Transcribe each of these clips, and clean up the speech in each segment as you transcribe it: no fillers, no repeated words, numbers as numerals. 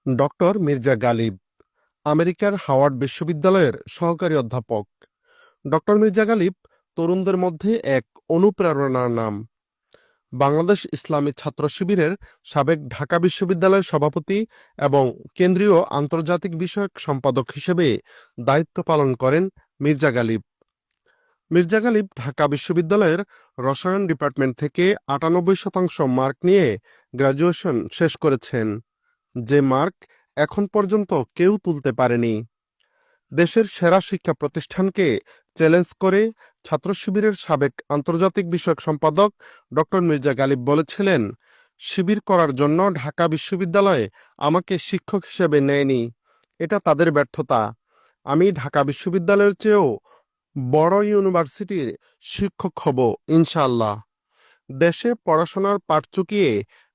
Doctor Mirza Ghalib, আমেরিকার Howard বিশ্ববিদ্যালয়ের সহকারী অধ্যাপক। ডক্টর মির্জা গালিব তরুণদের মধ্যে এক অনুপ্রেরণার নাম। বাংলাদেশ ইসলামী ছাত্র শিবিরের সাবেক ঢাকা বিশ্ববিদ্যালয়ের সভাপতি এবং কেন্দ্রীয় আন্তর্জাতিক বিষয়ক সম্পাদক হিসেবে দায়িত্ব পালন করেন মির্জা গালিব। মির্জা গালিব ঢাকা বিশ্ববিদ্যালয়ের রসায়ন ডিপার্টমেন্ট থেকে ৯৮% মার্ক নিয়ে গ্র্যাজুয়েশন শেষ করেছেন, যে মার্ক এখন পর্যন্ত কেউ তুলতে পারেনি। দেশের সেরা শিক্ষা প্রতিষ্ঠানকে চ্যালেঞ্জ করে ছাত্র শিবিরের সাবেক আন্তর্জাতিক বিষয়ক সম্পাদক ডক্টর মির্জা গালিব বলেছিলেন, শিবির করার জন্য ঢাকা বিশ্ববিদ্যালয়ে আমাকে শিক্ষক হিসেবে নেয়নি, এটা তাদের ব্যর্থতা। আমি ঢাকা বিশ্ববিদ্যালয়ের চেয়েও বড় ইউনিভার্সিটির শিক্ষক হব ইনশাআল্লাহ। দেশে পড়াশোনার পাট চুকিয়ে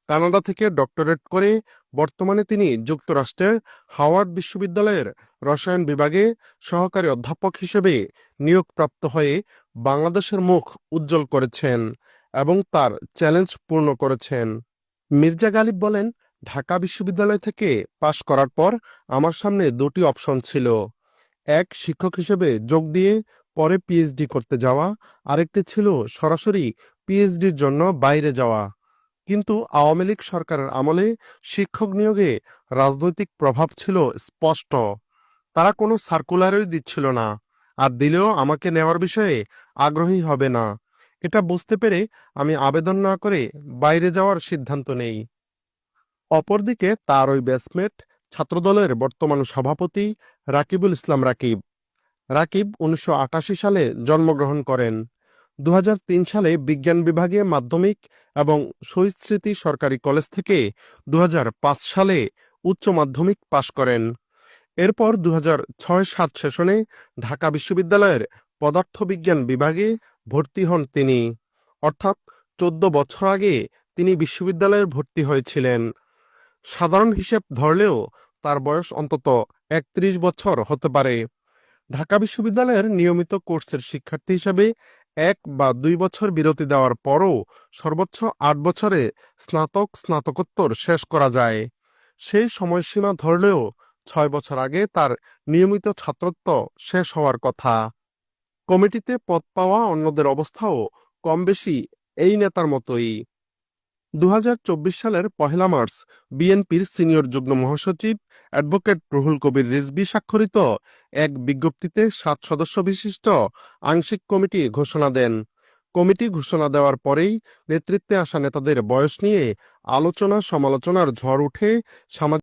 কানাডা থেকে ডক্টরেট করে বর্তমানে তিনি যুক্তরাষ্ট্রের হাওয়ার্ড বিশ্ববিদ্যালয়ের রসায়ন বিভাগে সহকারী অধ্যাপক হিসেবে নিয়োগপ্রাপ্ত হয়ে বাংলাদেশের মুখ উজ্জ্বল করেছেন এবং তার চ্যালেঞ্জ পূর্ণ করেছেন। মির্জা গালিব বলেন, ঢাকা বিশ্ববিদ্যালয় থেকে পাশ করার পর আমার সামনে দুটি অপশন ছিল। এক, শিক্ষক হিসেবে যোগ দিয়ে পরে পিএইচডি করতে যাওয়া, আরেকটি ছিল সরাসরি পিএইচডির জন্য বাইরে যাওয়া। কিন্তু আওয়ামী লীগ সরকারের আমলে শিক্ষক নিয়োগে রাজনৈতিক প্রভাব ছিল স্পষ্ট। তারা কোনো সার্কুলারই দিচ্ছিল না, আর দিলেও আমাকে নেওয়ার বিষয়ে আগ্রহী হবে না। এটা বুঝতে পেরে আমি আবেদন না করে বাইরে যাওয়ার সিদ্ধান্ত নেই। অপরদিকে তার ওই ব্যাচমেট ছাত্রদলের বর্তমান সভাপতি রাকিবুল ইসলাম রাকিব। রাকিব ১৯৮৮ সালে জন্মগ্রহণ করেন। ২০০৩ সালে বিজ্ঞান বিভাগে মাধ্যমিক এবং শহীদ স্মৃতি সরকারি কলেজ থেকে ২০০৫ সালে উচ্চ মাধ্যমিক পাশ করেন। এরপর ২০০৬-৭ সেশনে ঢাকা বিশ্ববিদ্যালয়ের পদার্থবিজ্ঞান বিভাগে ভর্তি হন তিনি। অর্থাৎ ১৪ বছর আগে তিনি বিশ্ববিদ্যালয়ে ভর্তি হয়েছিলেন। সাধারণ হিসেব ধরলেও তার বয়স অন্তত ৩১ বছর হতে পারে। ঢাকা বিশ্ববিদ্যালয়ের নিয়মিত কোর্সের শিক্ষার্থী হিসেবে ১ বা ২ বছর বিরতি দেওয়ার পরও সর্বোচ্চ ৮ বছরে স্নাতকোত্তর শেষ করা যায়। সেই সময়সীমা ধরলেও ৬ বছর আগে তার নিয়মিত ছাত্রত্ব শেষ হওয়ার কথা। কমিটিতে পদ পাওয়া অন্যদের অবস্থাও কম বেশি এই নেতার মতোই। ২০২৪ সালের ১ মার্চ বিএনপির সিনিয়র যুগ্ম মহাসচিব অ্যাডভোকেট রুহুল কবির রিজভী স্বাক্ষরিত এক বিজ্ঞপ্তিতে ৭ সদস্য বিশিষ্ট আংশিক কমিটি ঘোষণা দেন। কমিটি ঘোষণা দেওয়ার পরেই নেতৃত্বে আসা নেতাদের বয়স নিয়ে আলোচনা সমালোচনার ঝড় উঠে সামাজিক